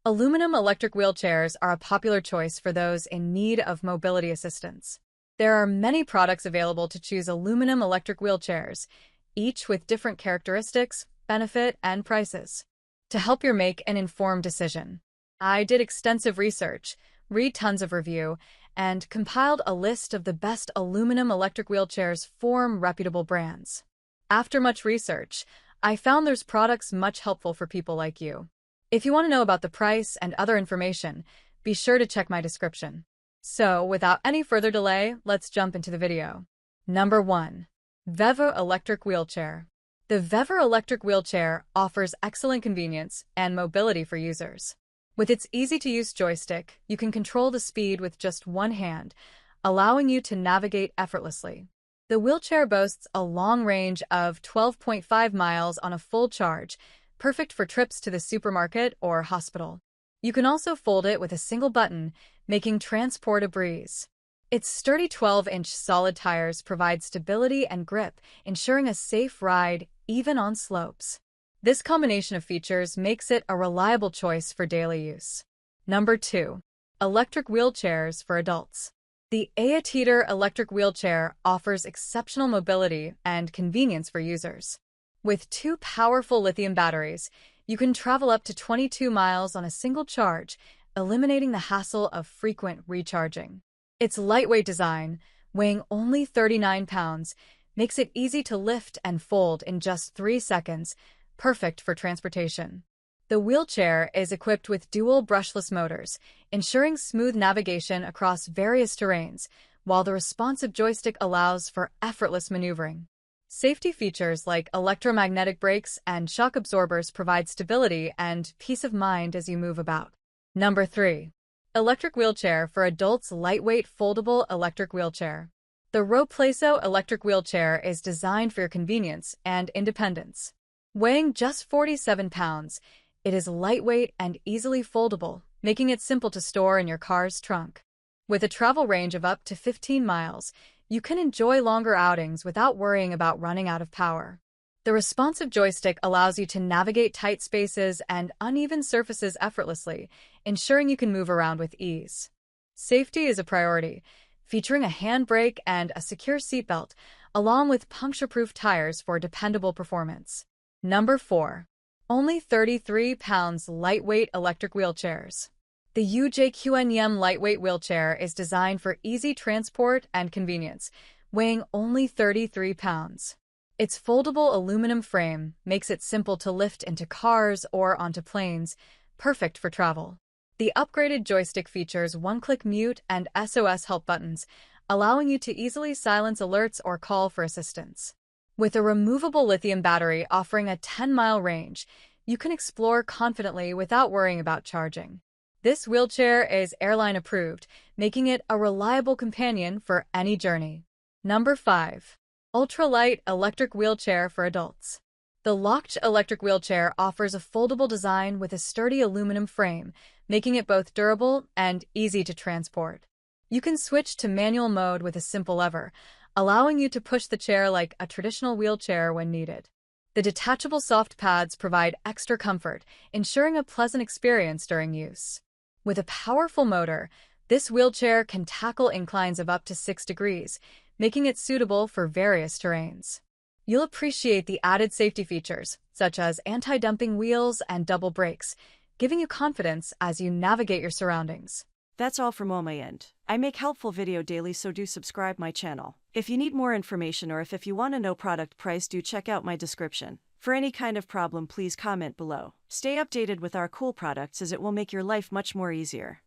Aluminum electric wheelchairs are a popular choice for those in need of mobility assistance. There are many products available to choose aluminum electric wheelchairs, each with different characteristics, benefit, and prices. To help you make an informed decision, I did extensive research, read tons of review, and compiled a list of the best aluminum electric wheelchairs from reputable brands. After much research, I found there's products much helpful for people like you. If you want to know about the price and other information, be sure to check my description. So, without any further delay, let's jump into the video. Number 1. Vevo Electric Wheelchair. The Vevo electric wheelchair offers excellent convenience and mobility for users. With its easy-to-use joystick, you can control the speed with just one hand, allowing you to navigate effortlessly. The wheelchair boasts a long range of 12.5 miles on a full charge, perfect for trips to the supermarket or hospital. You can also fold it with a single button, making transport a breeze. Its sturdy 12-inch solid tires provide stability and grip, ensuring a safe ride even on slopes. This combination of features makes it a reliable choice for daily use. Number 2. Electric wheelchairs for adults. The Aeteater electric wheelchair offers exceptional mobility and convenience for users. With two powerful lithium batteries, you can travel up to 22 miles on a single charge, eliminating the hassle of frequent recharging. Its lightweight design, weighing only 39 pounds, makes it easy to lift and fold in just 3 seconds, perfect for transportation. The wheelchair is equipped with dual brushless motors, ensuring smooth navigation across various terrains, while the responsive joystick allows for effortless maneuvering. Safety features like electromagnetic brakes and shock absorbers provide stability and peace of mind as you move about. Number 3. Electric wheelchair for adults. Lightweight foldable electric wheelchair. The Roplaso electric wheelchair is designed for your convenience and independence. Weighing just 47 pounds, it is lightweight and easily foldable, making it simple to store in your car's trunk. With a travel range of up to 15 miles, you can enjoy longer outings without worrying about running out of power. The responsive joystick allows you to navigate tight spaces and uneven surfaces effortlessly, ensuring you can move around with ease. Safety is a priority, featuring a handbrake and a secure seatbelt, along with puncture-proof tires for dependable performance. Number 4. Only 33 pounds lightweight electric wheelchairs. The UJQNM lightweight wheelchair is designed for easy transport and convenience, weighing only 33 pounds. Its foldable aluminum frame makes it simple to lift into cars or onto planes, perfect for travel. The upgraded joystick features one-click mute and SOS help buttons, allowing you to easily silence alerts or call for assistance. With a removable lithium battery offering a 10-mile range, you can explore confidently without worrying about charging. This wheelchair is airline approved, making it a reliable companion for any journey. Number 5. Ultralight electric wheelchair for adults. The Locked electric wheelchair offers a foldable design with a sturdy aluminum frame, making it both durable and easy to transport. You can switch to manual mode with a simple lever, allowing you to push the chair like a traditional wheelchair when needed. The detachable soft pads provide extra comfort, ensuring a pleasant experience during use. With a powerful motor, this wheelchair can tackle inclines of up to 6 degrees, making it suitable for various terrains. You'll appreciate the added safety features, such as anti-dumping wheels and double brakes, giving you confidence as you navigate your surroundings. That's all from my end. I make helpful video daily, so do subscribe my channel. If you need more information or if you want to know product price, do check out my description. For any kind of problem, please comment below. Stay updated with our cool products as it will make your life much more easier.